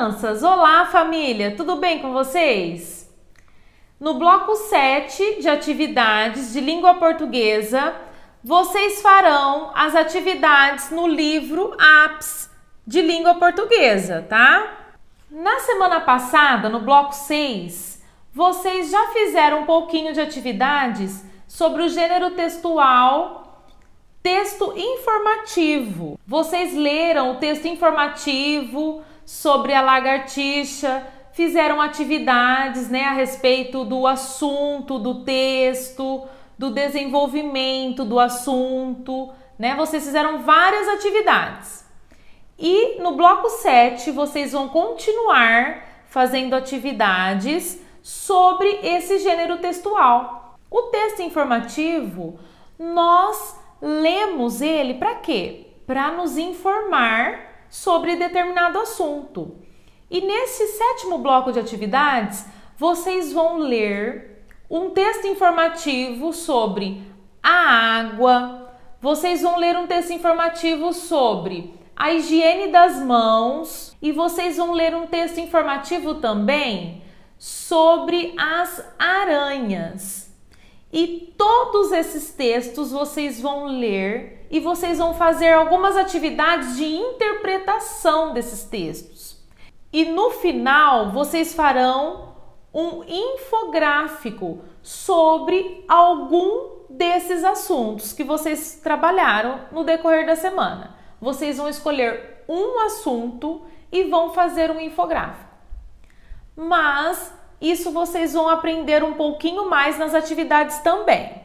crianças! Olá, família! Tudo bem com vocês? No bloco 7 de atividades de língua portuguesa, vocês farão as atividades no livro APS de língua portuguesa, tá? Na semana passada, no bloco 6, vocês já fizeram um pouquinho de atividades sobre o gênero textual texto informativo. Vocês leram o texto informativo sobre a lagartixa, fizeram atividades, a respeito do assunto do texto, do desenvolvimento do assunto, Vocês fizeram várias atividades. E no bloco 7, vocês vão continuar fazendo atividades sobre esse gênero textual. O texto informativo, nós lemos ele para quê? Para nos informar sobre determinado assunto. E nesse 7º bloco de atividades, vocês vão ler um texto informativo sobre a água, vocês vão ler um texto informativo sobre a higiene das mãos e vocês vão ler um texto informativo também sobre as aranhas. E todos esses textos vocês vão ler e vocês vão fazer algumas atividades de interpretação desses textos. E no final vocês farão um infográfico sobre algum desses assuntos que vocês trabalharam no decorrer da semana. Vocês vão escolher um assunto e vão fazer um infográfico. Mas isso vocês vão aprender um pouquinho mais nas atividades também.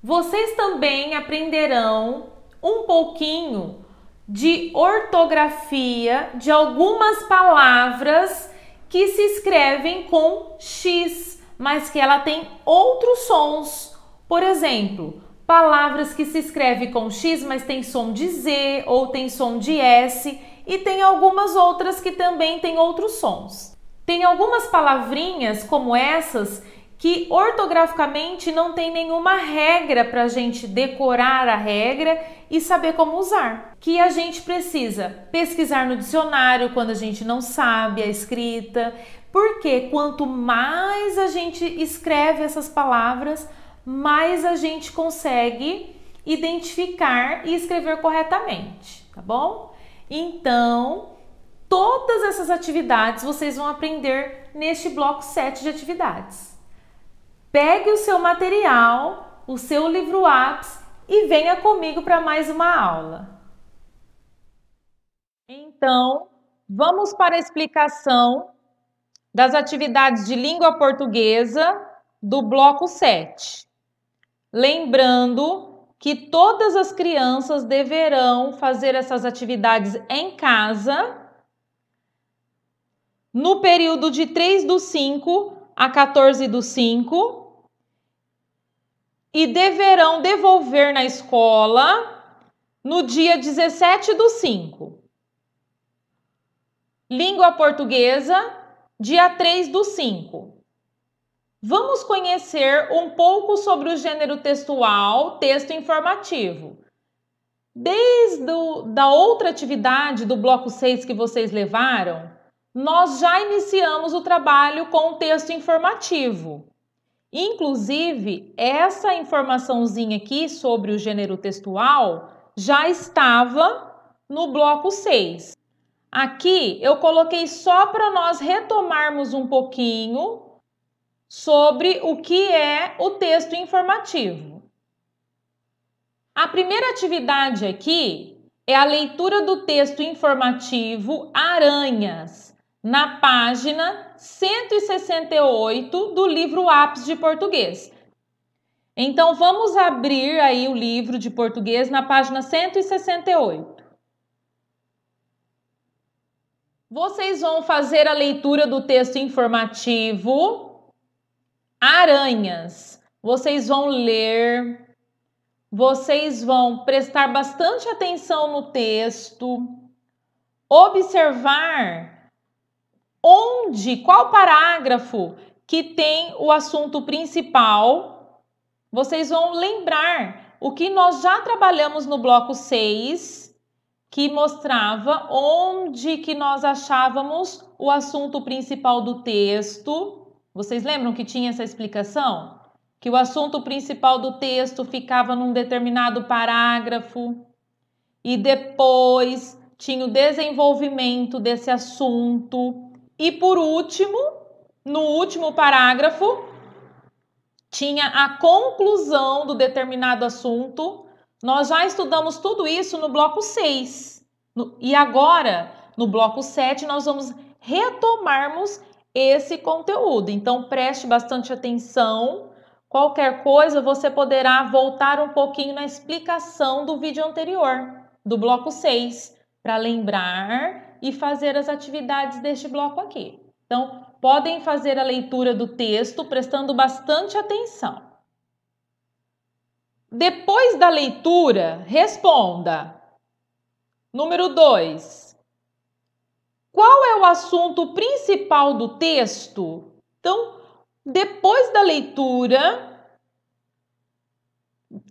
Vocês também aprenderão um pouquinho de ortografia de algumas palavras que se escrevem com X, mas que ela tem outros sons. Por exemplo, palavras que se escrevem com X, mas tem som de Z ou tem som de S, e tem algumas outras que também têm outros sons. Tem algumas palavrinhas como essas que ortograficamente não tem nenhuma regra para a gente decorar a regra e saber como usar. Que a gente precisa pesquisar no dicionário quando a gente não sabe a escrita, porque quanto mais a gente escreve essas palavras, mais a gente consegue identificar e escrever corretamente, tá bom? Então, todas essas atividades vocês vão aprender neste bloco 7 de atividades. Pegue o seu material, o seu livro APS e venha comigo para mais uma aula. Então, vamos para a explicação das atividades de língua portuguesa do bloco 7. Lembrando que todas as crianças deverão fazer essas atividades em casa no período de 3/5 a 14/5 e deverão devolver na escola no dia 17/5. Língua portuguesa, dia 3/5. Vamos conhecer um pouco sobre o gênero textual, texto informativo. Desde da outra atividade do bloco 6 que vocês levaram, nós já iniciamos o trabalho com o texto informativo. Inclusive, essa informaçãozinha aqui sobre o gênero textual já estava no bloco 6. Aqui eu coloquei só para nós retomarmos um pouquinho sobre o que é o texto informativo. A primeira atividade aqui é a leitura do texto informativo Aranhas, na página 168 do livro APS de português. Então, vamos abrir aí o livro de português na página 168. Vocês vão fazer a leitura do texto informativo Aranhas. Vocês vão ler, vocês vão prestar bastante atenção no texto, observar qual parágrafo que tem o assunto principal. Vocês vão lembrar o que nós já trabalhamos no bloco 6, que mostrava onde que nós achávamos o assunto principal do texto. Vocês lembram que tinha essa explicação? Que o assunto principal do texto ficava num determinado parágrafo e depois tinha o desenvolvimento desse assunto. E por último, no último parágrafo, tinha a conclusão do determinado assunto. Nós já estudamos tudo isso no bloco 6. E agora, no bloco 7, nós vamos retomarmos esse conteúdo. Então, preste bastante atenção. Qualquer coisa, você poderá voltar um pouquinho na explicação do vídeo anterior, do bloco 6, para lembrar e fazer as atividades deste bloco aqui. Então, podem fazer a leitura do texto prestando bastante atenção. Depois da leitura, responda. Número 2. Qual é o assunto principal do texto? Então, depois da leitura,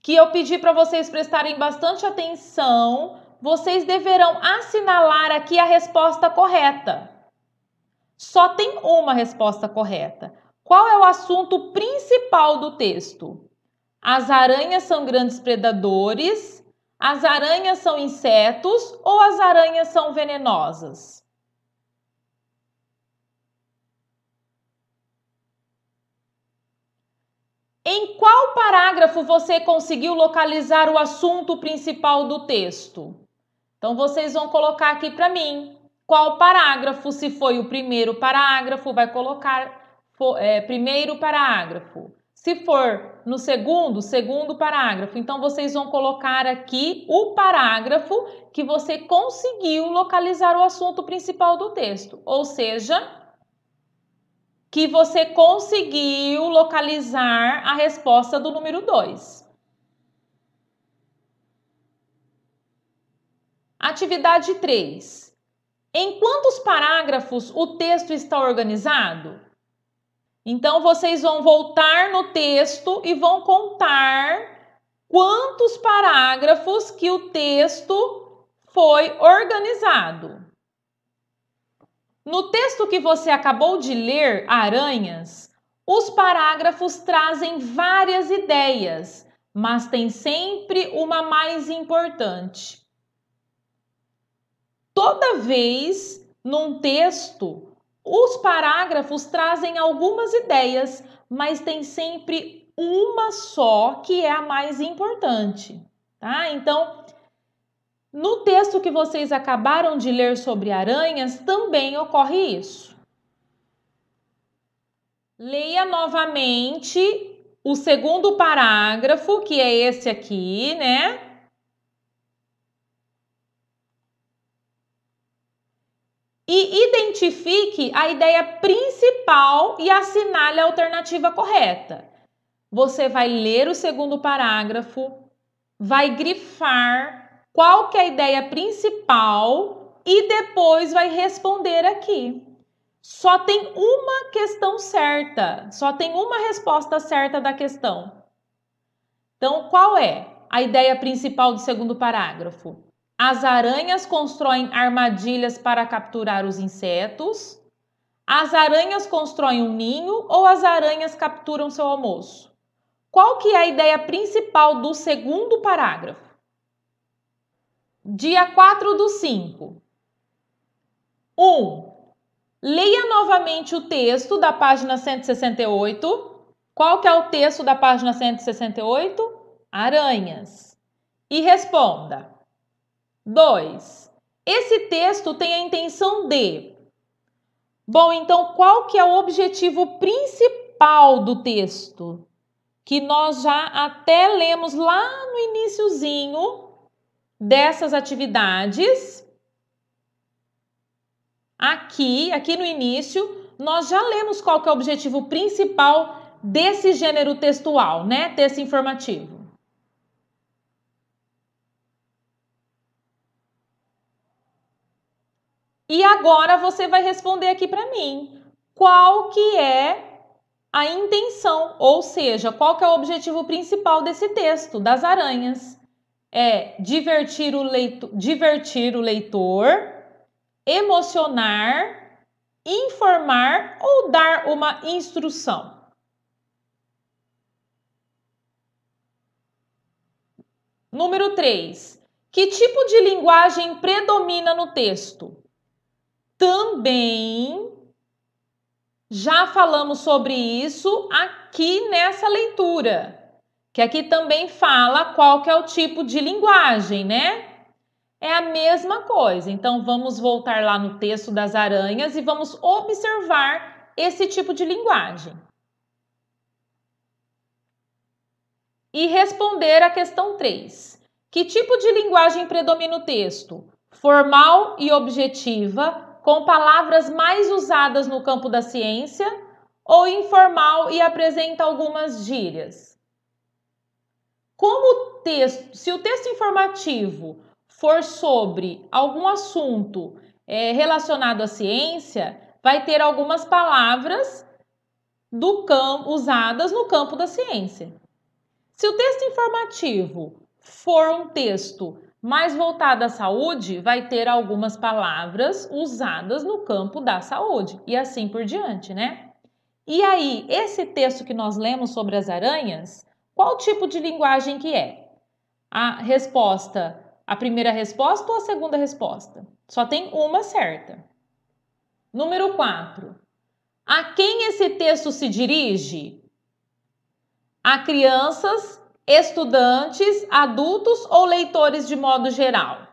que eu pedi para vocês prestarem bastante atenção, vocês deverão assinalar aqui a resposta correta. Só tem uma resposta correta. Qual é o assunto principal do texto? As aranhas são grandes predadores, as aranhas são insetos ou as aranhas são venenosas? Em qual parágrafo você conseguiu localizar o assunto principal do texto? Então, vocês vão colocar aqui para mim. Qual parágrafo? Se foi o primeiro parágrafo, vai colocar primeiro parágrafo. Se for no segundo parágrafo. Então, vocês vão colocar aqui o parágrafo que você conseguiu localizar o assunto principal do texto. Ou seja, que você conseguiu localizar a resposta do número 2. Atividade 3. Em quantos parágrafos o texto está organizado? Então, vocês vão voltar no texto e vão contar quantos parágrafos que o texto foi organizado. No texto que você acabou de ler, Aranhas, os parágrafos trazem várias ideias, mas tem sempre uma mais importante. Toda vez num texto, os parágrafos trazem algumas ideias, mas tem sempre uma só que é a mais importante, tá? Então, no texto que vocês acabaram de ler sobre aranhas, também ocorre isso. Leia novamente o segundo parágrafo, que é esse aqui, né? E identifique a ideia principal e assinale a alternativa correta. Você vai ler o segundo parágrafo, vai grifar qual que é a ideia principal e depois vai responder aqui. Só tem uma questão certa, só tem uma resposta certa da questão. Então, qual é a ideia principal do segundo parágrafo? As aranhas constroem armadilhas para capturar os insetos. As aranhas constroem um ninho ou as aranhas capturam seu almoço? Qual que é a ideia principal do segundo parágrafo? Dia 4/5. 1. Leia novamente o texto da página 168. Qual que é o texto da página 168? Aranhas. E responda. 2. Esse texto tem a intenção de... Bom, então qual que é o objetivo principal do texto? Que nós já até lemos lá no iniciozinho dessas atividades. Aqui no início, nós já lemos qual que é o objetivo principal desse gênero textual, né? Texto informativo. E agora você vai responder aqui para mim. Qual que é a intenção, ou seja, qual que é o objetivo principal desse texto, das aranhas? é divertir o leitor, emocionar, informar ou dar uma instrução. Número 3. Que tipo de linguagem predomina no texto? Também já falamos sobre isso aqui nessa leitura, que aqui também fala qual que é o tipo de linguagem, né? É a mesma coisa. Então, vamos voltar lá no texto das aranhas e vamos observar esse tipo de linguagem. E responder a questão 3. Que tipo de linguagem predomina no texto? Formal e objetiva, com palavras mais usadas no campo da ciência, ou informal e apresenta algumas gírias? Se o texto informativo for sobre algum assunto relacionado à ciência, vai ter algumas palavras usadas no campo da ciência. Se o texto informativo for um texto mais voltado à saúde, vai ter algumas palavras usadas no campo da saúde e assim por diante, né? E aí, esse texto que nós lemos sobre as aranhas, qual tipo de linguagem que é? A primeira resposta ou a segunda resposta? Só tem uma certa. Número 4. A quem esse texto se dirige? A crianças, estudantes, adultos ou leitores de modo geral?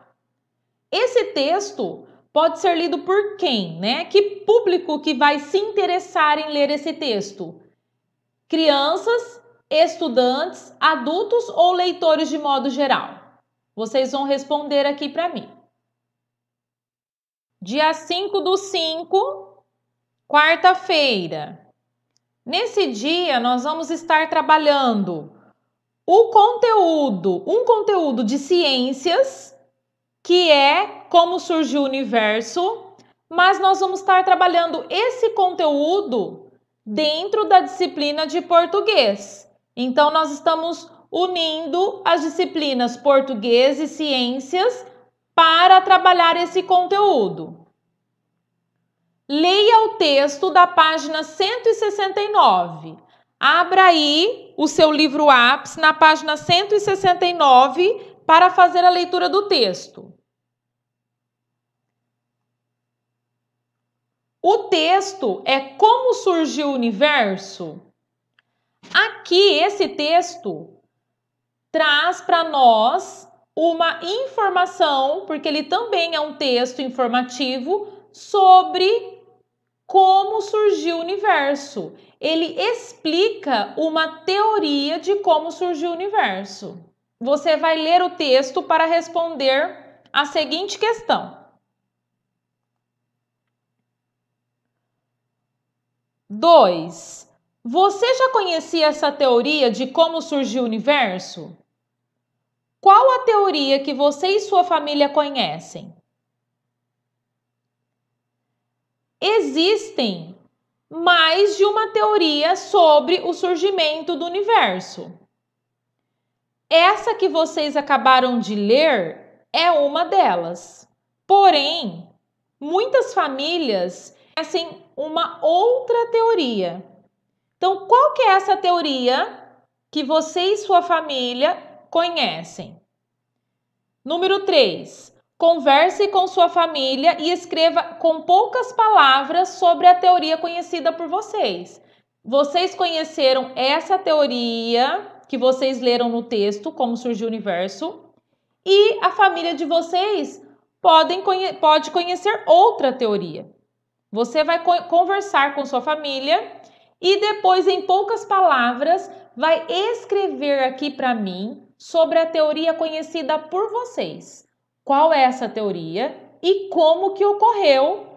Esse texto pode ser lido por quem, né? Que público que vai se interessar em ler esse texto? Crianças, estudantes, adultos ou leitores de modo geral? Vocês vão responder aqui para mim. Dia 5/5, quarta-feira. Nesse dia, nós vamos estar trabalhando um conteúdo de ciências, que é como surgiu o universo, mas nós vamos estar trabalhando esse conteúdo dentro da disciplina de português. Então, nós estamos unindo as disciplinas português e ciências para trabalhar esse conteúdo. Leia o texto da página 169. Abra aí o seu livro Ápice na página 169 para fazer a leitura do texto. O texto é Como Surgiu o Universo? Aqui, esse texto traz para nós uma informação, porque ele também é um texto informativo sobre como surgiu o universo. Ele explica uma teoria de como surgiu o universo. Você vai ler o texto para responder a seguinte questão. 2. Você já conhecia essa teoria de como surgiu o universo? Qual a teoria que você e sua família conhecem? Existem mais de uma teoria sobre o surgimento do universo. Essa que vocês acabaram de ler é uma delas. Porém, muitas famílias conhecem uma outra teoria. Então, qual que é essa teoria que você e sua família conhecem? Número 3. Converse com sua família e escreva com poucas palavras sobre a teoria conhecida por vocês. Vocês conheceram essa teoria que vocês leram no texto, como surgiu o universo, e a família de vocês pode conhecer outra teoria. Você vai conversar com sua família e depois, em poucas palavras, vai escrever aqui para mim sobre a teoria conhecida por vocês. Qual é essa teoria e como que ocorreu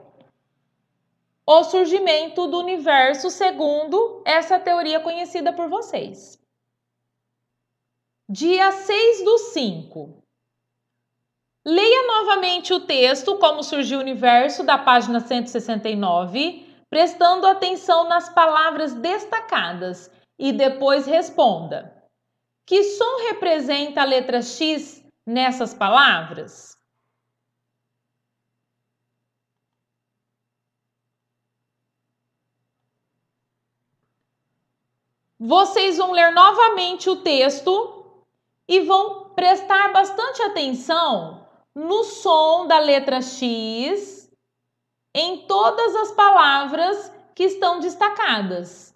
o surgimento do universo segundo essa teoria conhecida por vocês. Dia 6/5. Leia novamente o texto Como Surgiu o Universo, da página 169, prestando atenção nas palavras destacadas e depois responda. Que som representa a letra X nessas palavras? Vocês vão ler novamente o texto e vão prestar bastante atenção no som da letra X em todas as palavras que estão destacadas.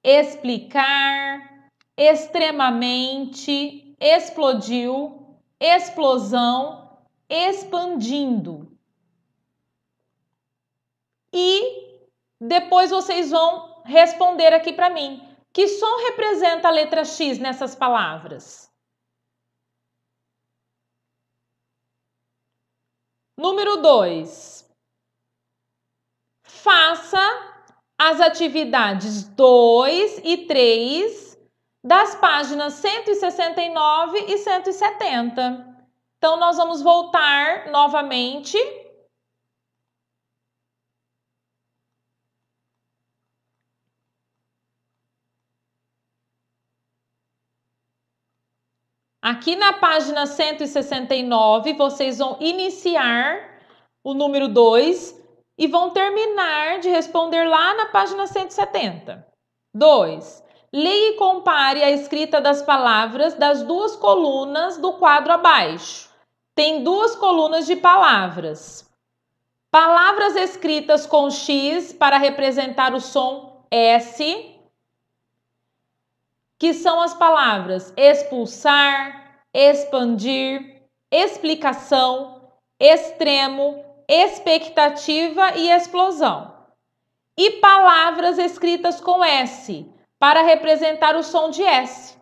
Explicar, extremamente, explodiu, explosão, expandindo. E depois vocês vão responder aqui para mim. Que som representa a letra X nessas palavras? Número 2. Faça as atividades 2 e 3 das páginas 169 e 170. Então, nós vamos voltar novamente. Aqui na página 169, vocês vão iniciar o número 2 e vão terminar de responder lá na página 170. 2. Leia e compare a escrita das palavras das duas colunas do quadro abaixo. Tem duas colunas de palavras. Palavras escritas com X para representar o som S, que são as palavras expulsar, expandir, explicação, extremo, expectativa e explosão. E palavras escritas com S, para representar o som de S.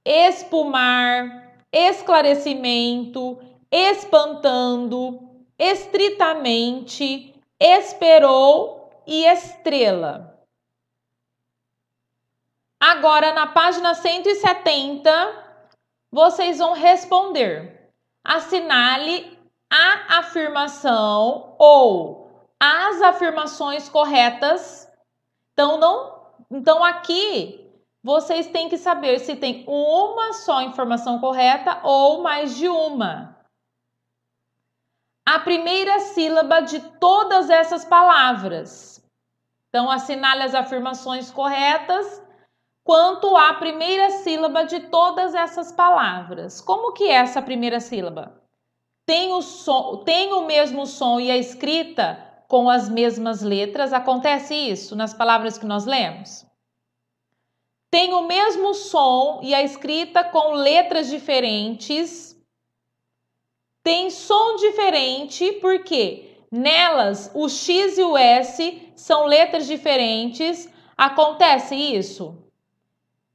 Espumar, esclarecimento, espantando, estritamente, esperou e estrela. Agora, na página 170, vocês vão responder. Assinale a afirmação ou as afirmações corretas. Então aqui, vocês têm que saber se tem uma só informação correta ou mais de uma. A primeira sílaba de todas essas palavras. Então, assinale as afirmações corretas quanto à primeira sílaba de todas essas palavras. Como que é essa primeira sílaba? Tem o mesmo som e a escrita com as mesmas letras? Acontece isso nas palavras que nós lemos? Tem o mesmo som e a escrita com letras diferentes? Tem som diferente porque nelas o X e o S são letras diferentes. Acontece isso?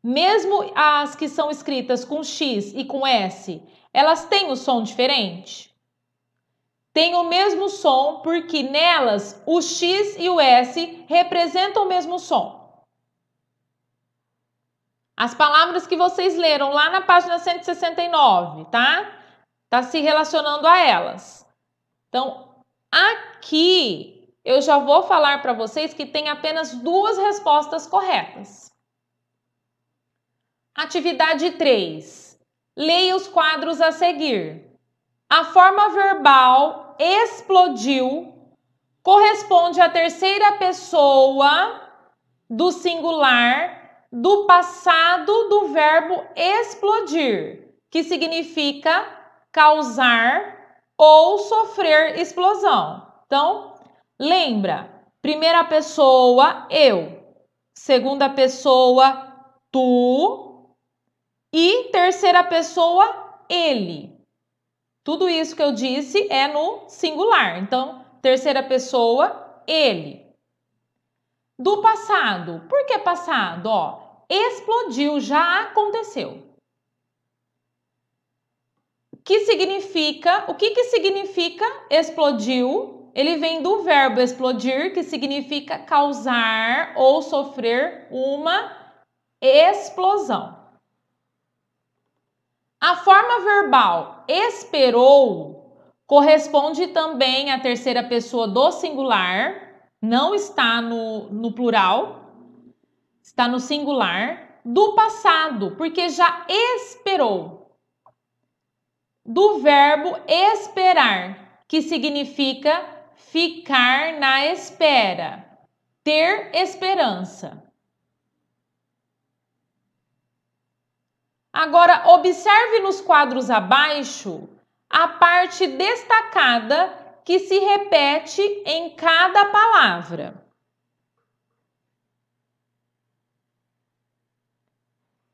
Mesmo as que são escritas com X e com S, elas têm o som diferente? Tem o mesmo som porque nelas o X e o S representam o mesmo som. As palavras que vocês leram lá na página 169, tá? Tá se relacionando a elas. Então, aqui eu já vou falar para vocês que tem apenas duas respostas corretas. Atividade 3. Leia os quadros a seguir. A forma verbal explodiu corresponde à terceira pessoa do singular do passado do verbo explodir, que significa causar ou sofrer explosão. Então, lembra, primeira pessoa, eu. Segunda pessoa, tu. E terceira pessoa, ele. Tudo isso que eu disse é no singular. Então, terceira pessoa, ele. Do passado. Por que passado? Ó, explodiu, já aconteceu. O que significa explodiu? Ele vem do verbo explodir, que significa causar ou sofrer uma explosão. A forma verbal esperou corresponde também à terceira pessoa do singular, não está no plural, está no singular, do passado, porque já esperou. do verbo esperar, que significa ficar na espera, ter esperança. Agora, observe nos quadros abaixo a parte destacada que se repete em cada palavra.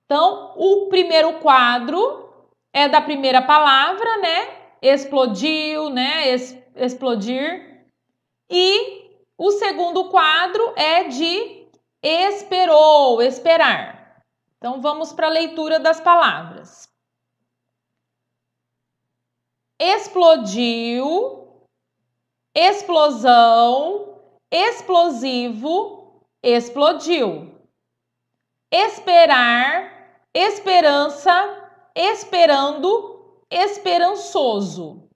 Então, o primeiro quadro é da primeira palavra, né? Explodiu, né? Explodir. E o segundo quadro é de esperou, esperar. Então, vamos para a leitura das palavras. Explodiu, explosão, explosivo, explodiu. Esperar, esperança, esperando, esperançoso.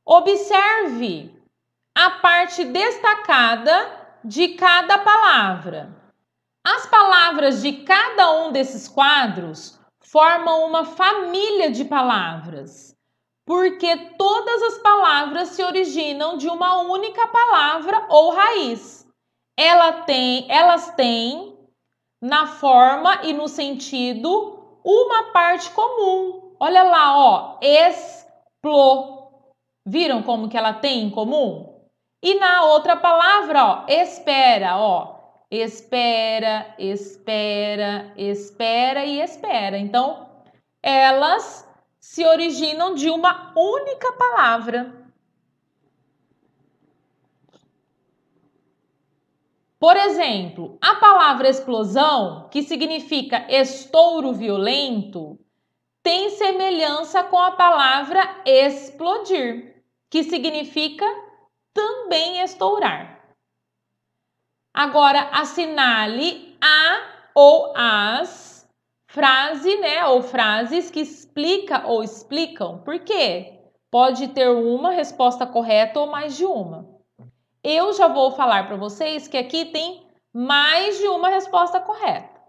Observe a parte destacada de cada palavra. As palavras de cada um desses quadros formam uma família de palavras, porque todas as palavras se originam de uma única palavra ou raiz. Elas têm na forma e no sentido uma parte comum. Olha lá, ó, Viram como que ela tem em comum? E na outra palavra, ó, espera, ó. Espera, espera, espera e espera. Então, elas se originam de uma única palavra. Por exemplo, a palavra explosão, que significa estouro violento, tem semelhança com a palavra explodir, que significa também estourar. Agora, assinale a ou as frase, né, ou frases que explica ou explicam. Por quê? Pode ter uma resposta correta ou mais de uma. Eu já vou falar para vocês que aqui tem mais de uma resposta correta.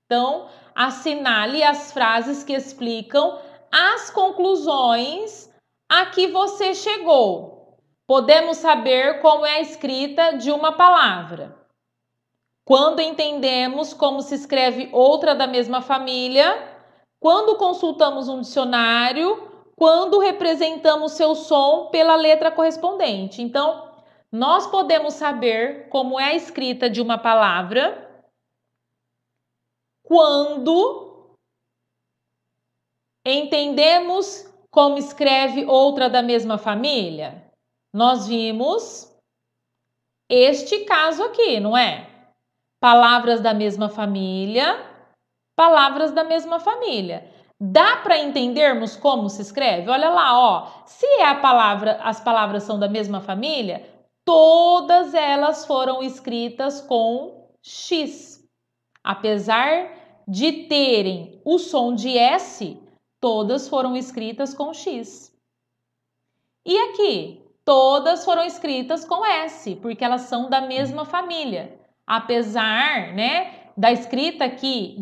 Então, assinale as frases que explicam as conclusões a que você chegou. Podemos saber como é a escrita de uma palavra. Quando entendemos como se escreve outra da mesma família, quando consultamos um dicionário, quando representamos seu som pela letra correspondente. Então, nós podemos saber como é a escrita de uma palavra quando entendemos como escreve outra da mesma família. Nós vimos este caso aqui, não é? Palavras da mesma família, palavras da mesma família. Dá para entendermos como se escreve? Olha lá, ó. Se as palavras são da mesma família, todas elas foram escritas com X. Apesar de terem o som de S, todas foram escritas com X. E aqui? Todas foram escritas com S, porque elas são da mesma família. Apesar, né, da escrita aqui,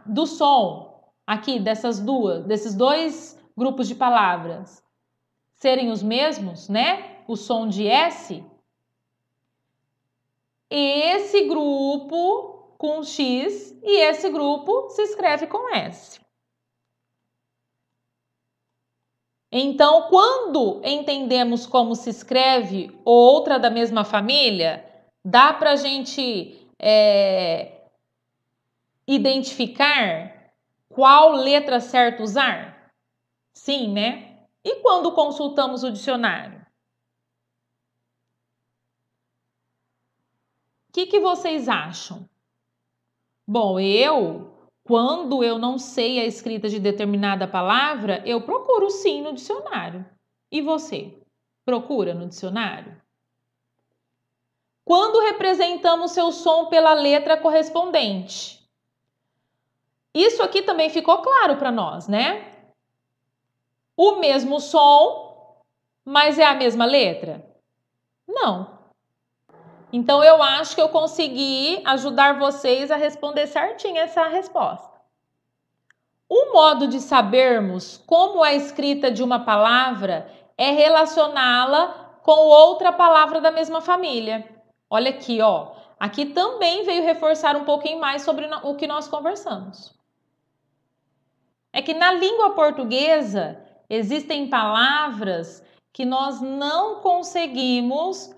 do som, aqui desses dois grupos de palavras serem os mesmos, né, o som de S, esse grupo com X e esse grupo se escreve com S. Então, quando entendemos como se escreve outra da mesma família, dá para a gente identificar qual letra certa usar? Sim, né? E quando consultamos o dicionário? O que vocês acham? Bom, quando eu não sei a escrita de determinada palavra, eu procuro sim no dicionário. E você? Procura no dicionário? Quando representamos seu som pela letra correspondente? Isso aqui também ficou claro para nós, né? O mesmo som, mas é a mesma letra? Não. Então, eu acho que eu consegui ajudar vocês a responder certinho essa resposta. Um modo de sabermos como é a escrita de uma palavra é relacioná-la com outra palavra da mesma família. Olha aqui, ó. Aqui também veio reforçar um pouquinho mais sobre o que nós conversamos. É que na língua portuguesa existem palavras que nós não conseguimos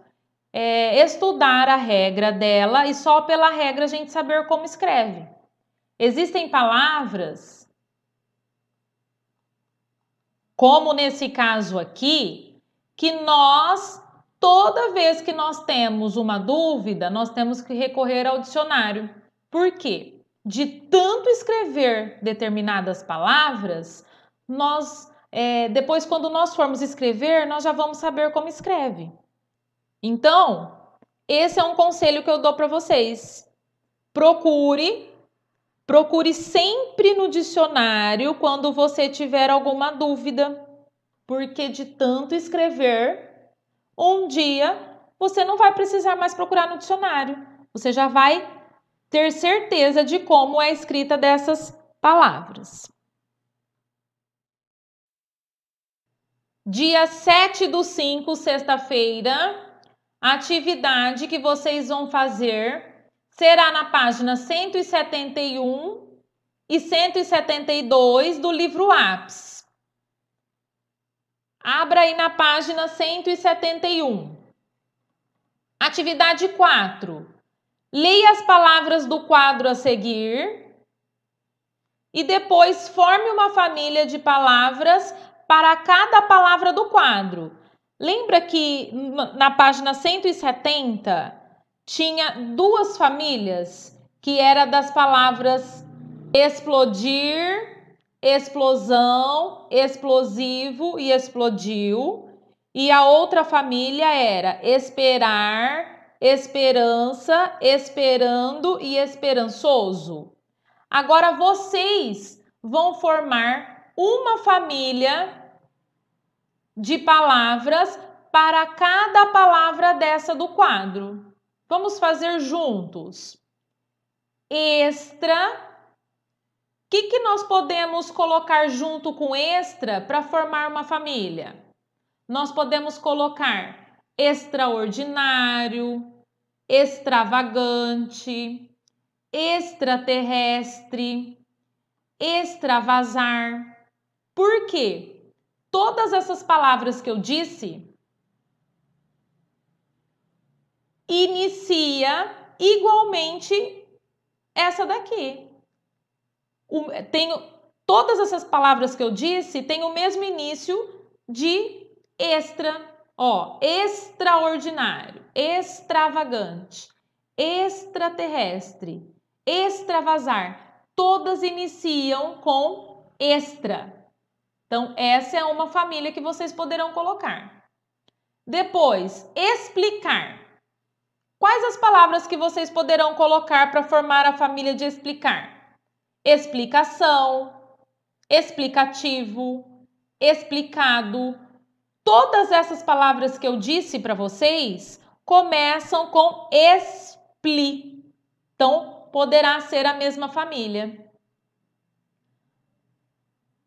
estudar a regra dela e só pela regra a gente saber como escreve. Existem palavras, como nesse caso aqui, que nós, toda vez que nós temos uma dúvida, nós temos que recorrer ao dicionário. Por quê? De tanto escrever determinadas palavras, depois quando nós formos escrever, nós já vamos saber como escreve. Então, esse é um conselho que eu dou para vocês. Procure sempre no dicionário quando você tiver alguma dúvida, porque de tanto escrever, um dia você não vai precisar mais procurar no dicionário. Você já vai ter certeza de como é a escrita dessas palavras. Dia 7/5, sexta-feira, a atividade que vocês vão fazer será na página 171 e 172 do livro Apps. Abra aí na página 171. Atividade 4. Leia as palavras do quadro a seguir e depois forme uma família de palavras para cada palavra do quadro. Lembra que na página 170 tinha duas famílias que era das palavras explodir, explosão, explosivo e explodiu. E a outra família era esperar, esperança, esperando e esperançoso. Agora vocês vão formar uma família de palavras para cada palavra dessa do quadro. Vamos fazer juntos. Extra. O que nós podemos colocar junto com extra para formar uma família? Nós podemos colocar extraordinário, extravagante, extraterrestre, extravasar. Por quê? Todas essas palavras que eu disse inicia igualmente essa daqui. Todas essas palavras que eu disse têm o mesmo início de extra. Ó, extraordinário, extravagante, extraterrestre, extravasar. Todas iniciam com extra. Então, essa é uma família que vocês poderão colocar. Depois, explicar. Quais as palavras que vocês poderão colocar para formar a família de explicar? Explicação, explicativo, explicado. Todas essas palavras que eu disse para vocês começam com expli. Então, poderá ser a mesma família.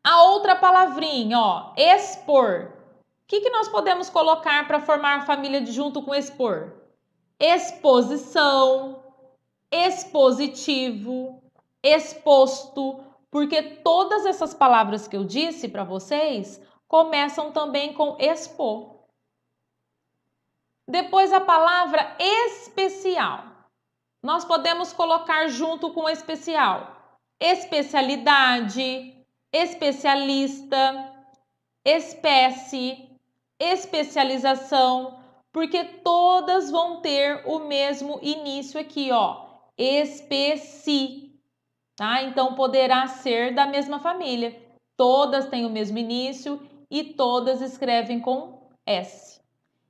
A outra palavrinha, ó, expor. O que nós podemos colocar para formar a família junto com expor? Exposição, expositivo, exposto, porque todas essas palavras que eu disse para vocês começam também com expor. Depois a palavra especial. Nós podemos colocar junto com especial especialidade, especialista, espécie, especialização, porque todas vão ter o mesmo início aqui, ó, especi, tá? Então poderá ser da mesma família. Todas têm o mesmo início e todas escrevem com S.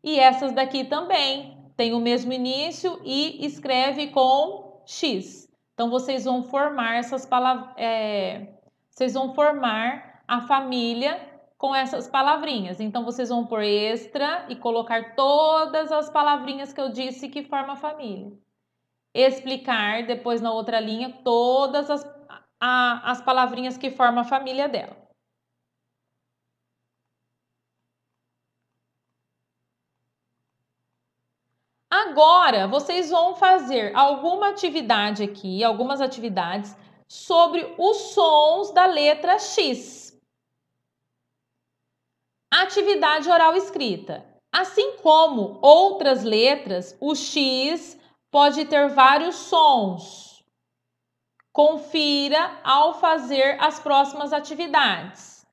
E essas daqui também têm o mesmo início e escreve com X. Então vocês vão formar essas palavras. Vocês vão formar a família com essas palavrinhas. Então, vocês vão pôr extra e colocar todas as palavrinhas que eu disse que formam a família. Explicar, depois na outra linha, todas as palavrinhas que formam a família dela. Agora, vocês vão fazer alguma atividade aqui, algumas atividades sobre os sons da letra X. Atividade oral escrita. Assim como outras letras, o X pode ter vários sons. Confira ao fazer as próximas atividades.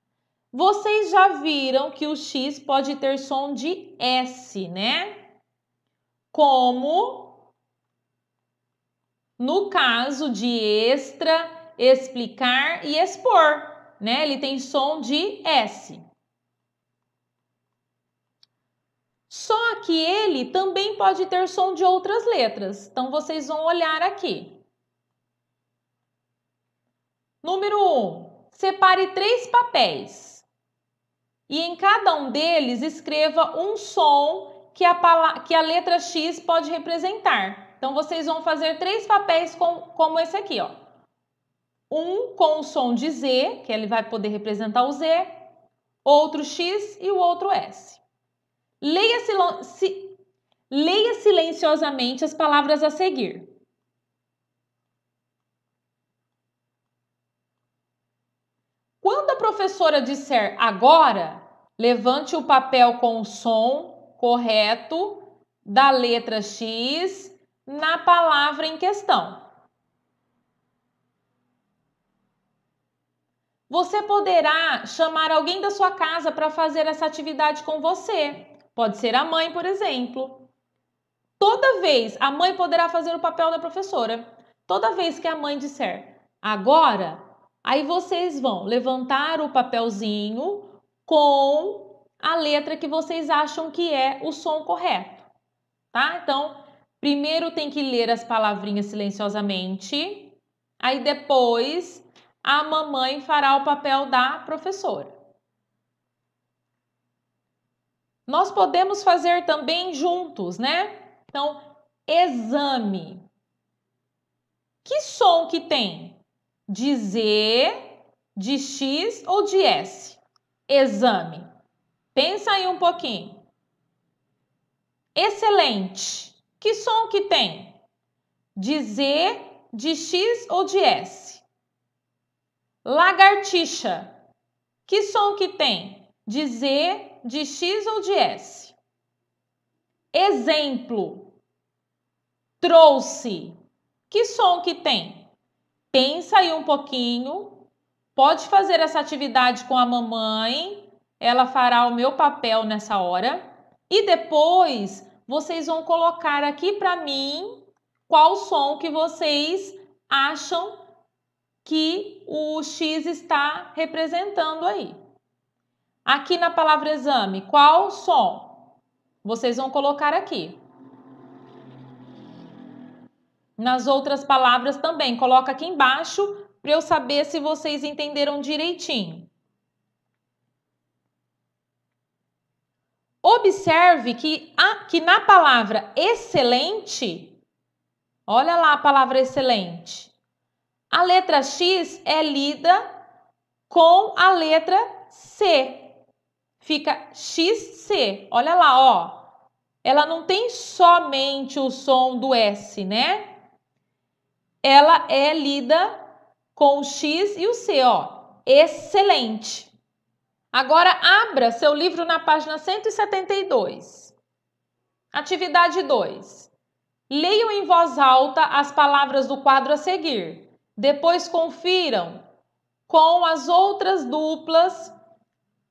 Vocês já viram que o X pode ter som de S, né? Como no caso de extra, explicar e expor, né? Ele tem som de S. Só que ele também pode ter som de outras letras. Então, vocês vão olhar aqui. Número 1. Separe 3 papéis. E em cada um deles, escreva um som que a letra X pode representar. Então, vocês vão fazer 3 papéis como esse aqui, ó. Um com o som de Z, que ele vai poder representar o Z. Outro X e o outro S. Leia silenciosamente as palavras a seguir. Quando a professora disser agora, levante o papel com o som correto da letra X na palavra em questão. Você poderá chamar alguém da sua casa para fazer essa atividade com você. Pode ser a mãe, por exemplo. Toda vez, a mãe poderá fazer o papel da professora. Toda vez que a mãe disser agora, aí vocês vão levantar o papelzinho com a letra que vocês acham que é o som correto, tá? Então, primeiro tem que ler as palavrinhas silenciosamente, aí depois a mamãe fará o papel da professora. Nós podemos fazer também juntos, né? Então, exame. Que som que tem? De Z, de X ou de S? Exame. Pensa aí um pouquinho. Excelente. Que som que tem? De Z, de X ou de S? Lagartixa. Que som que tem? De Z, de X ou de S? Exemplo. Trouxe. Que som que tem? Pensa aí um pouquinho. Pode fazer essa atividade com a mamãe. Ela fará o meu papel nessa hora. E depois, vocês vão colocar aqui para mim qual som que vocês acham que o X está representando aí. Aqui na palavra exame, qual som? Vocês vão colocar aqui. Nas outras palavras também, coloca aqui embaixo para eu saber se vocês entenderam direitinho. Observe que na palavra excelente, olha lá a palavra excelente, a letra X é lida com a letra C. Fica XC. Olha lá, ó. Ela não tem somente o som do S, né? Ela é lida com o X e o C, ó. Excelente. Agora, abra seu livro na página 172. Atividade 2. Leiam em voz alta as palavras do quadro a seguir. Depois confiram com as outras duplas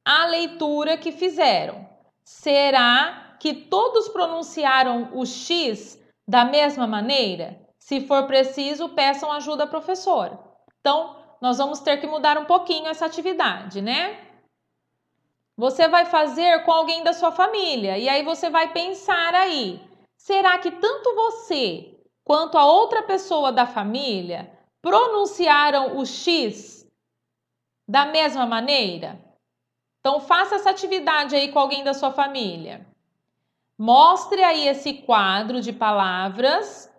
a leitura que fizeram. Será que todos pronunciaram o X da mesma maneira? Se for preciso, peçam ajuda à professora. Então, nós vamos ter que mudar um pouquinho essa atividade, né? Você vai fazer com alguém da sua família e aí você vai pensar aí, será que tanto você quanto a outra pessoa da família pronunciaram o X da mesma maneira? Então, faça essa atividade aí com alguém da sua família. Mostre aí esse quadro de palavras,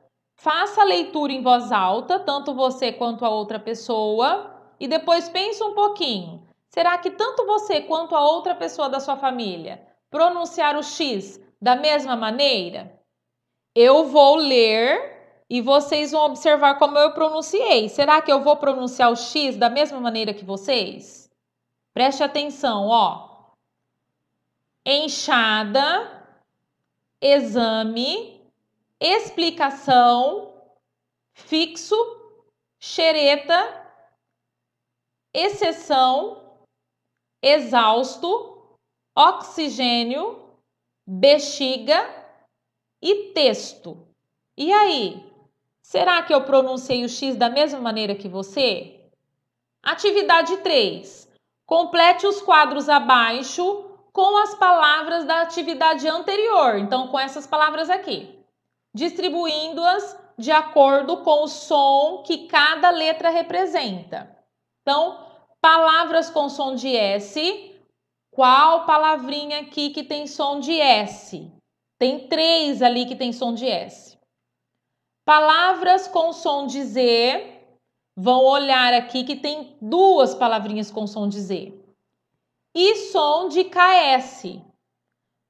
Faça a leitura em voz alta, tanto você quanto a outra pessoa, e depois pense um pouquinho. Será que tanto você quanto a outra pessoa da sua família pronunciaram o X da mesma maneira? Eu vou ler e vocês vão observar como eu pronunciei. Será que eu vou pronunciar o X da mesma maneira que vocês? Preste atenção, ó. Enxada, exame, explicação, fixo, xereta, exceção, exausto, oxigênio, bexiga e texto. E aí? Será que eu pronunciei o X da mesma maneira que você? Atividade 3. Complete os quadros abaixo com as palavras da atividade anterior. Então, com essas palavras aqui. Distribuindo-as de acordo com o som que cada letra representa. Então, palavras com som de S. Qual palavrinha aqui que tem som de S? Tem 3 ali que tem som de S. Palavras com som de Z. Vão olhar aqui que tem 2 palavrinhas com som de Z. E som de KS.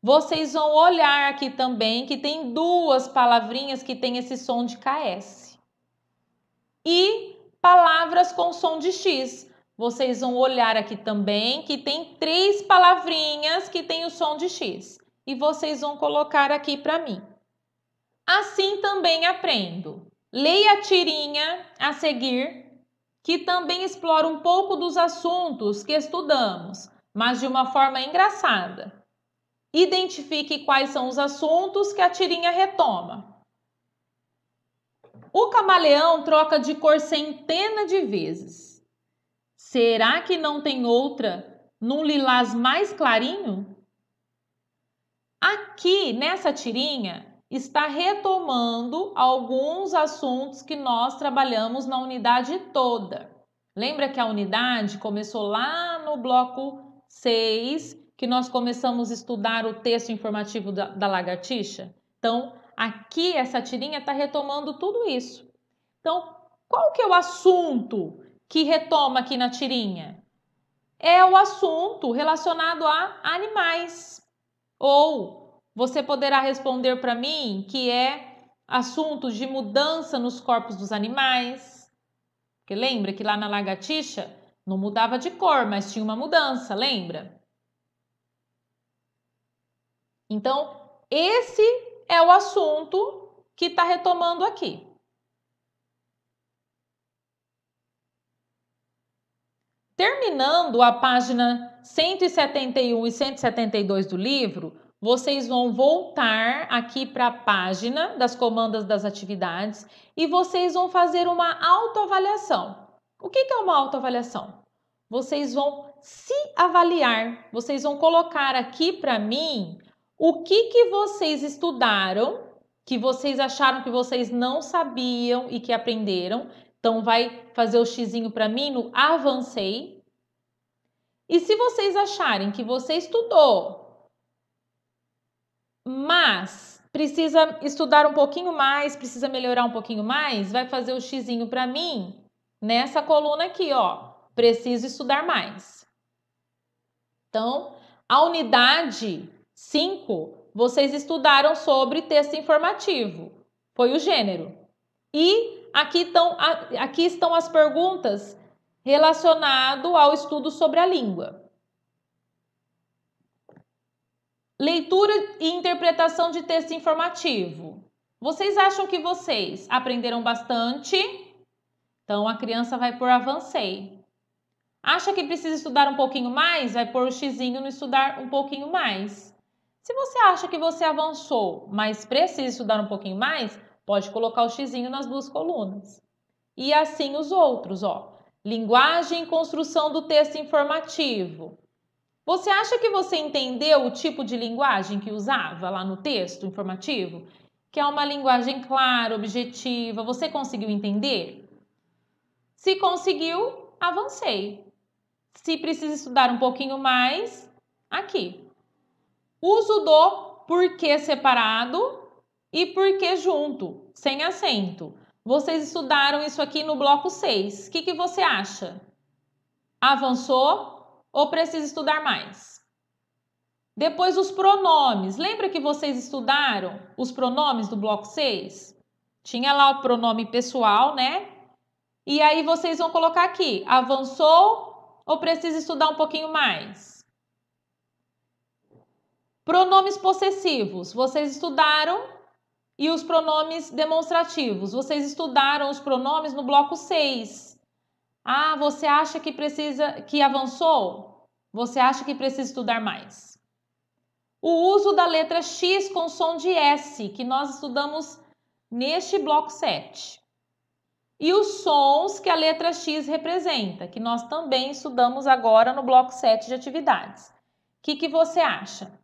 Vocês vão olhar aqui também que tem 2 palavrinhas que tem esse som de KS. E palavras com som de X. Vocês vão olhar aqui também que tem 3 palavrinhas que tem o som de X. E vocês vão colocar aqui para mim. Assim também aprendo. Leia a tirinha a seguir, que também explora um pouco dos assuntos que estudamos, mas de uma forma engraçada. Identifique quais são os assuntos que a tirinha retoma. O camaleão troca de cor centenas de vezes. Será que não tem outra num lilás mais clarinho? Aqui, nessa tirinha, está retomando alguns assuntos que nós trabalhamos na unidade toda. Lembra que a unidade começou lá no bloco 6, que nós começamos a estudar o texto informativo da lagartixa? Então, aqui essa tirinha está retomando tudo isso. Então, qual que é o assunto que retoma aqui na tirinha? É o assunto relacionado a animais. Ou você poderá responder para mim que é assunto de mudança nos corpos dos animais. Porque lembra que lá na lagartixa não mudava de cor, mas tinha uma mudança, lembra? Então, esse é o assunto que está retomando aqui. Terminando a página 171 e 172 do livro, vocês vão voltar aqui para a página das comandas das atividades e vocês vão fazer uma autoavaliação. O que é uma autoavaliação? Vocês vão se avaliar, vocês vão colocar aqui para mim o que vocês estudaram, que vocês acharam que vocês não sabiam e que aprenderam. Então, vai fazer o xizinho para mim no avancei. E se vocês acharem que você estudou, mas precisa estudar um pouquinho mais, precisa melhorar um pouquinho mais, vai fazer o xizinho para mim nessa coluna aqui, ó. Preciso estudar mais. Então, a unidade 5, vocês estudaram sobre texto informativo. Foi o gênero. E aqui estão as perguntas relacionadas ao estudo sobre a língua. Leitura e interpretação de texto informativo. Vocês acham que vocês aprenderam bastante? Então, a criança vai por avancei. Acha que precisa estudar um pouquinho mais? Vai pôr o xizinho no estudar um pouquinho mais. Se você acha que você avançou, mas precisa estudar um pouquinho mais, pode colocar o xizinho nas 2 colunas. E assim os outros, ó. Linguagem e construção do texto informativo. Você acha que você entendeu o tipo de linguagem que usava lá no texto informativo? Que é uma linguagem clara, objetiva. Você conseguiu entender? Se conseguiu, avancei. Se precisa estudar um pouquinho mais, aqui. Uso do porquê separado e porquê junto. sem acento. Vocês estudaram isso aqui no bloco 6. O que você acha? Avançou ou precisa estudar mais? Depois os pronomes. Lembra que vocês estudaram os pronomes do bloco 6? Tinha lá o pronome pessoal, né? E aí vocês vão colocar aqui, avançou ou precisa estudar um pouquinho mais? Pronomes possessivos, vocês estudaram? E os pronomes demonstrativos, vocês estudaram os pronomes no bloco 6. Ah, você acha que avançou? Você acha que precisa estudar mais? O uso da letra X com som de S, que nós estudamos neste bloco 7. E os sons que a letra X representa, que nós também estudamos agora no bloco 7 de atividades. O que você acha?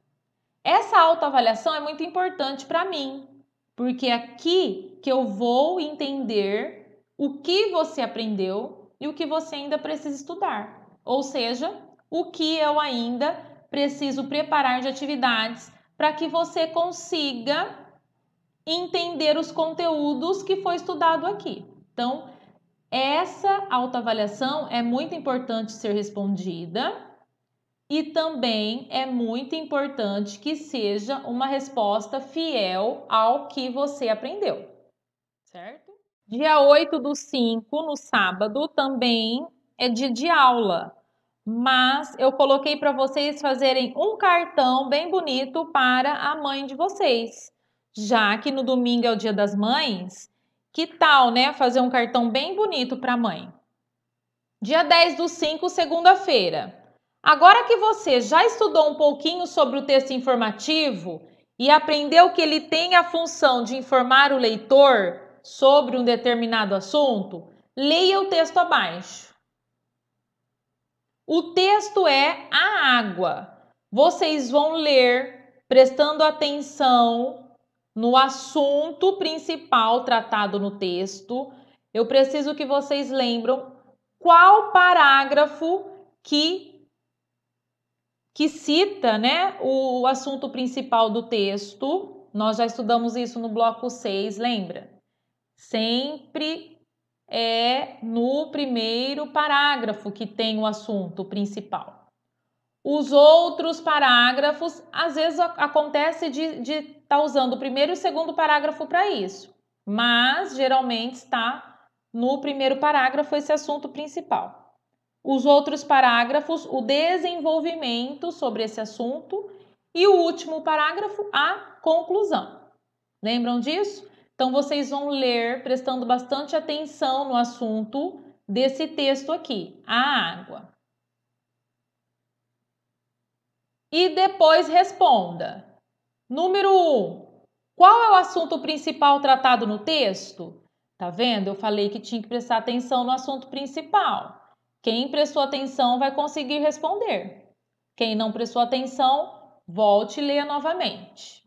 Essa autoavaliação é muito importante para mim, porque é aqui que eu vou entender o que você aprendeu e o que você ainda precisa estudar. Ou seja, o que eu ainda preciso preparar de atividades para que você consiga entender os conteúdos que foi estudado aqui. Então, essa autoavaliação é muito importante ser respondida e também é muito importante que seja uma resposta fiel ao que você aprendeu, certo? Dia 8/5, no sábado, também é dia de aula, mas eu coloquei para vocês fazerem um cartão bem bonito para a mãe de vocês, já que no domingo é o Dia das Mães. Que tal, né, fazer um cartão bem bonito para a mãe? Dia 10/5, segunda-feira. Agora que você já estudou um pouquinho sobre o texto informativo e aprendeu que ele tem a função de informar o leitor sobre um determinado assunto, leia o texto abaixo. O texto é a água. Vocês vão ler prestando atenção no assunto principal tratado no texto. Eu preciso que vocês lembram qual parágrafo que cita, né, o assunto principal do texto. Nós já estudamos isso no bloco 6, lembra? Sempre é no primeiro parágrafo que tem o assunto principal. Os outros parágrafos, às vezes acontece de estar usando o primeiro e o segundo parágrafo para isso, mas geralmente está no primeiro parágrafo esse assunto principal. Os outros parágrafos, o desenvolvimento sobre esse assunto e o último parágrafo, a conclusão. Lembram disso? Então, vocês vão ler prestando bastante atenção no assunto desse texto aqui, a água. E depois responda. Número 1. Qual é o assunto principal tratado no texto? Tá vendo? Eu falei que tinha que prestar atenção no assunto principal. Quem prestou atenção vai conseguir responder. Quem não prestou atenção, volte e leia novamente.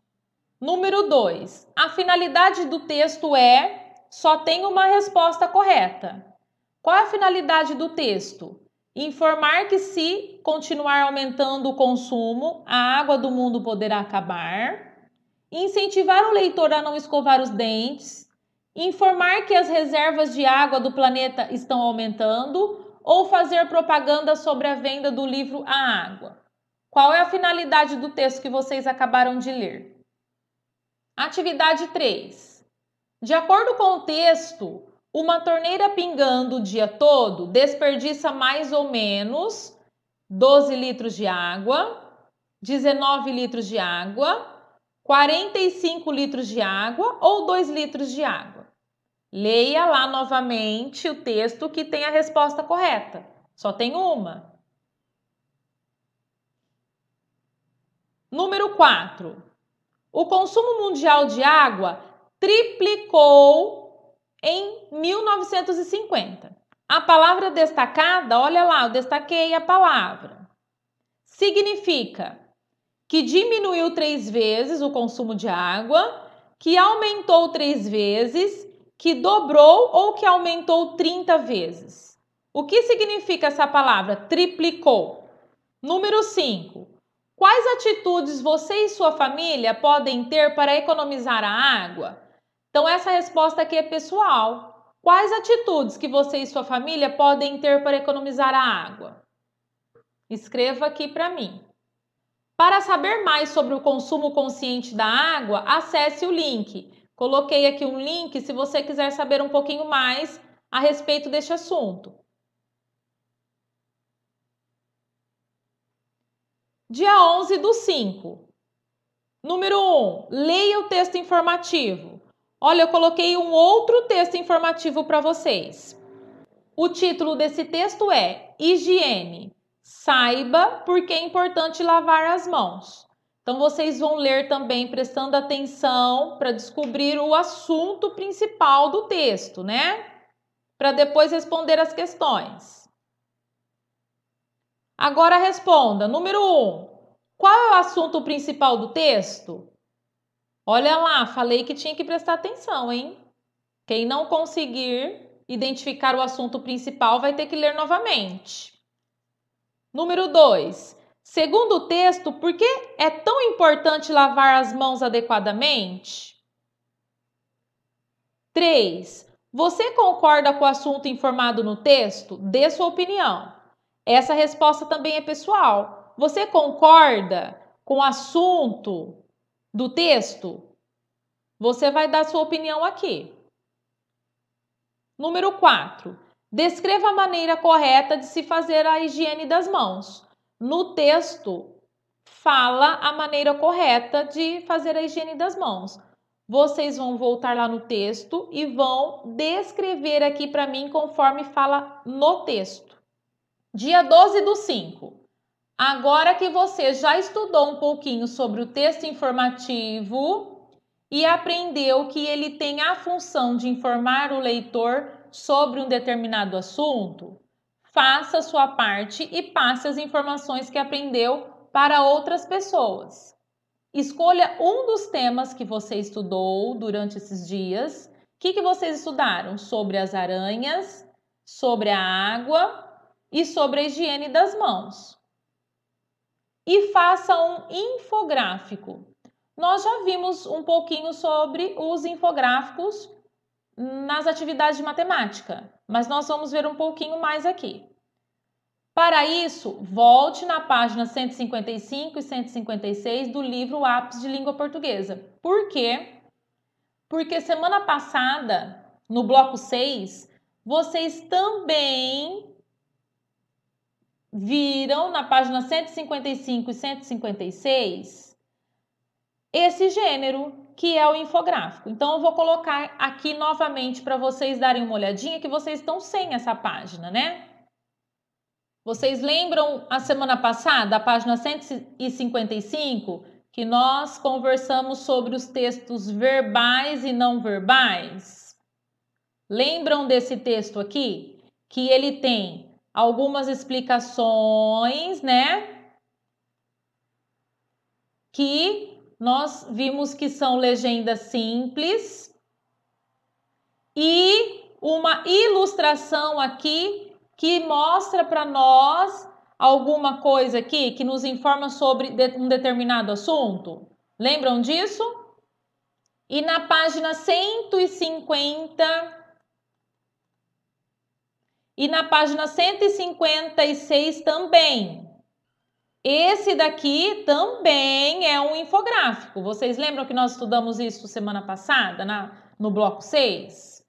Número 2. A finalidade do texto só tem uma resposta correta. Qual é a finalidade do texto? Informar que se continuar aumentando o consumo, a água do mundo poderá acabar. Incentivar o leitor a não escovar os dentes. Informar que as reservas de água do planeta estão aumentando. Ou fazer propaganda sobre a venda do livro A Água. Qual é a finalidade do texto que vocês acabaram de ler? Atividade 3. De acordo com o texto, uma torneira pingando o dia todo desperdiça mais ou menos 12 litros de água, 19 litros de água, 45 litros de água ou 2 litros de água. Leia lá novamente o texto que tem a resposta correta. Só tem uma. Número 4. O consumo mundial de água triplicou em 1950. A palavra destacada, olha lá, eu destaquei a palavra. Significa que diminuiu 3 vezes o consumo de água, que aumentou 3 vezes, que dobrou ou que aumentou 30 vezes. O que significa essa palavra triplicou? Número 5. Quais atitudes você e sua família podem ter para economizar a água? Então, essa resposta aqui é pessoal. Quais atitudes que você e sua família podem ter para economizar a água? Escreva aqui para mim. Para saber mais sobre o consumo consciente da água, acesse o link. Coloquei aqui um link se você quiser saber um pouquinho mais a respeito deste assunto. Dia 11/5. Número 1. Leia o texto informativo. Olha, eu coloquei um outro texto informativo para vocês. O título desse texto é Higiene. Saiba por que é importante lavar as mãos. Então, vocês vão ler também prestando atenção para descobrir o assunto principal do texto, né? Para depois responder as questões. Agora responda. Número 1. Qual é o assunto principal do texto? Olha lá, falei que tinha que prestar atenção, hein? Quem não conseguir identificar o assunto principal vai ter que ler novamente. Número 2. Segundo o texto, por que é tão importante lavar as mãos adequadamente? 3. Você concorda com o assunto informado no texto? Dê sua opinião. Essa resposta também é pessoal. Você concorda com o assunto do texto? Você vai dar sua opinião aqui. Número 4. Descreva a maneira correta de se fazer a higiene das mãos. No texto, fala a maneira correta de fazer a higiene das mãos. Vocês vão voltar lá no texto e vão descrever aqui para mim conforme fala no texto. Dia 12/5. Agora que você já estudou um pouquinho sobre o texto informativo e aprendeu que ele tem a função de informar o leitor sobre um determinado assunto, faça a sua parte e passe as informações que aprendeu para outras pessoas. Escolha um dos temas que você estudou durante esses dias. O que vocês estudaram? Sobre as aranhas, sobre a água e sobre a higiene das mãos. E faça um infográfico. Nós já vimos um pouquinho sobre os infográficos nas atividades de matemática, mas nós vamos ver um pouquinho mais aqui. Para isso, volte na página 155 e 156 do livro Ápice de Língua Portuguesa. Por quê? Porque semana passada, no bloco 6, vocês também viram na página 155 e 156 esse gênero, que é o infográfico. Então, eu vou colocar aqui novamente para vocês darem uma olhadinha, que vocês estão sem essa página, né? Vocês lembram a semana passada, a página 155, que nós conversamos sobre os textos verbais e não verbais? Lembram desse texto aqui? Que ele tem algumas explicações, né? Que nós vimos que são legendas simples e uma ilustração aqui que mostra para nós alguma coisa aqui que nos informa sobre um determinado assunto. Lembram disso? E na página 150 e na página 156 também. Esse daqui também é um infográfico. Vocês lembram que nós estudamos isso semana passada, no bloco 6?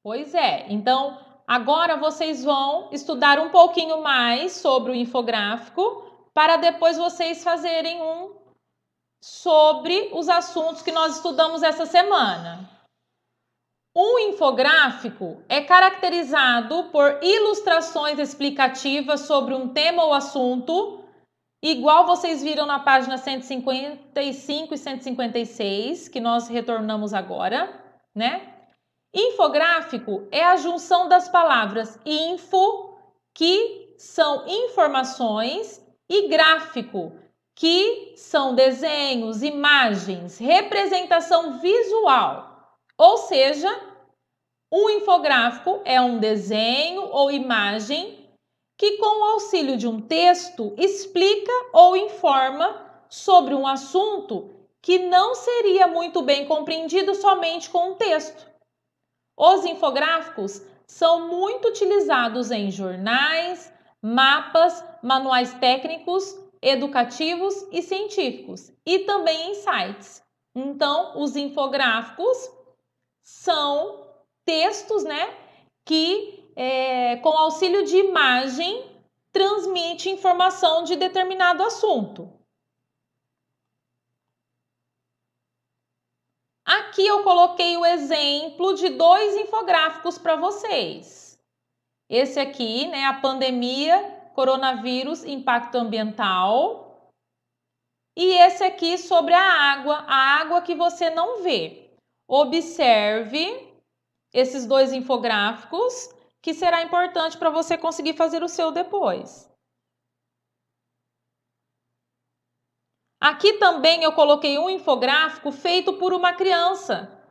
Pois é. Então, agora vocês vão estudar um pouquinho mais sobre o infográfico para depois vocês fazerem um sobre os assuntos que nós estudamos essa semana. Um infográfico é caracterizado por ilustrações explicativas sobre um tema ou assunto, igual vocês viram na página 155 e 156, que nós retornamos agora, né? Infográfico é a junção das palavras info, que são informações, e gráfico, que são desenhos, imagens, representação visual. Ou seja, um infográfico é um desenho ou imagem que, com o auxílio de um texto, explica ou informa sobre um assunto que não seria muito bem compreendido somente com um texto. Os infográficos são muito utilizados em jornais, mapas, manuais técnicos, educativos e científicos e também em sites. Então, os infográficos são textos, né, que com auxílio de imagem transmite informação de determinado assunto. Aqui eu coloquei o exemplo de 2 infográficos para vocês. Esse aqui, né, a pandemia, coronavírus, impacto ambiental. E esse aqui sobre a água que você não vê. Observe esses 2 infográficos, que será importante para você conseguir fazer o seu depois. Aqui também eu coloquei um infográfico feito por uma criança,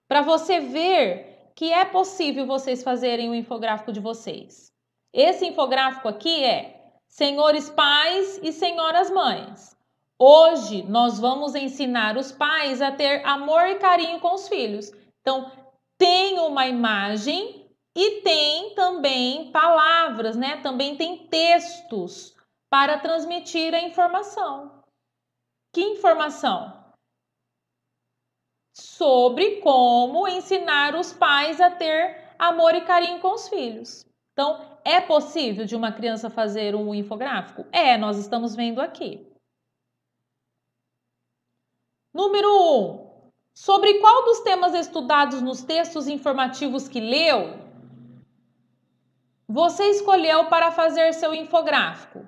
para você ver que é possível vocês fazerem o infográfico de vocês. Esse infográfico aqui é: senhores pais e senhoras mães, hoje nós vamos ensinar os pais a ter amor e carinho com os filhos. Então, tem uma imagem e tem também palavras, né? Também tem textos para transmitir a informação. Que informação? Sobre como ensinar os pais a ter amor e carinho com os filhos. Então, é possível de uma criança fazer um infográfico? Nós estamos vendo aqui. Número 1. Sobre qual dos temas estudados nos textos informativos que leu, você escolheu para fazer seu infográfico?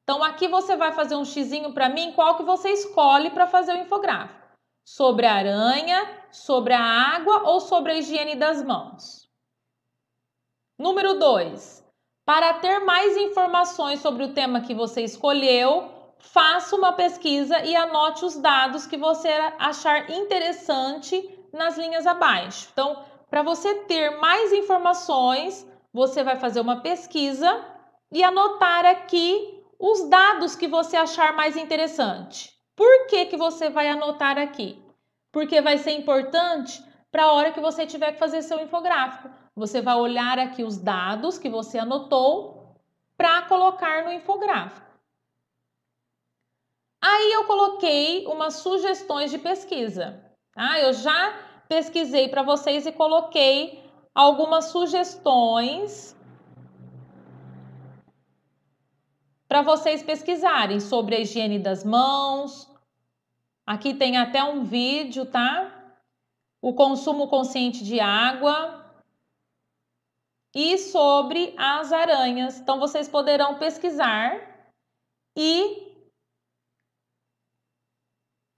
Então, aqui você vai fazer um xizinho para mim, qual que você escolhe para fazer o infográfico? Sobre a aranha, sobre a água ou sobre a higiene das mãos? Número 2. Para ter mais informações sobre o tema que você escolheu, faça uma pesquisa e anote os dados que você achar interessante nas linhas abaixo. Então, para você ter mais informações, você vai fazer uma pesquisa e anotar aqui os dados que você achar mais interessante. Por que você vai anotar aqui? Porque vai ser importante para a hora que você tiver que fazer seu infográfico. Você vai olhar aqui os dados que você anotou para colocar no infográfico. Aí eu coloquei umas sugestões de pesquisa. Eu já pesquisei para vocês e coloquei algumas sugestões para vocês pesquisarem sobre a higiene das mãos. Aqui tem até um vídeo, tá? O consumo consciente de água e sobre as aranhas. Então, vocês poderão pesquisar e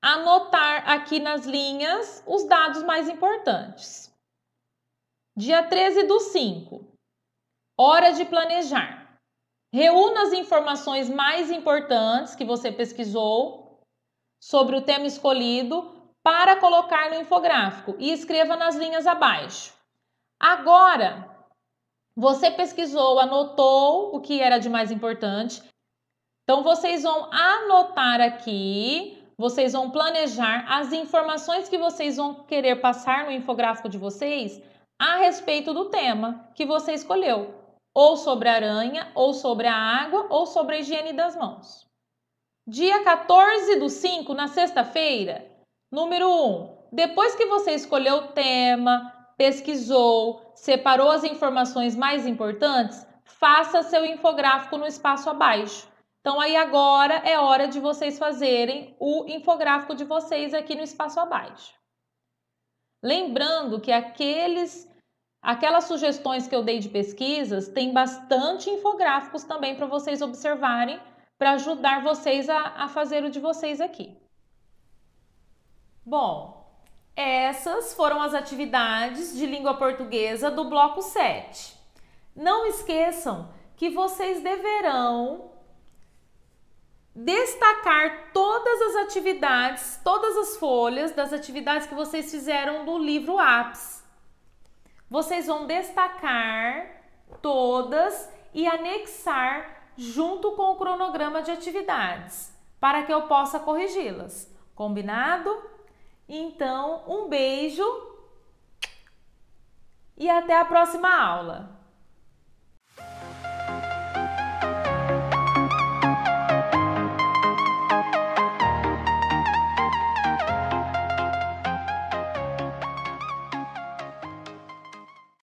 anotar aqui nas linhas os dados mais importantes. Dia 13/5. Hora de planejar. Reúna as informações mais importantes que você pesquisou sobre o tema escolhido para colocar no infográfico e escreva nas linhas abaixo. Agora, você pesquisou, anotou o que era de mais importante. Então, vocês vão anotar aqui, vocês vão planejar as informações que vocês vão querer passar no infográfico de vocês a respeito do tema que você escolheu. Ou sobre a aranha, ou sobre a água, ou sobre a higiene das mãos. Dia 14/5, na sexta-feira, número 1. Depois que você escolheu o tema, pesquisou, separou as informações mais importantes, faça seu infográfico no espaço abaixo. Então, aí agora é hora de vocês fazerem o infográfico de vocês aqui no espaço abaixo. Lembrando que aquelas sugestões que eu dei de pesquisas, tem bastante infográficos também para vocês observarem, para ajudar vocês a fazer o de vocês aqui. Bom, essas foram as atividades de língua portuguesa do bloco 7. Não esqueçam que vocês deverão destacar todas as atividades, todas as folhas das atividades que vocês fizeram do livro APS. Vocês vão destacar todas e anexar junto com o cronograma de atividades, para que eu possa corrigi-las. Combinado? Então, um beijo e até a próxima aula!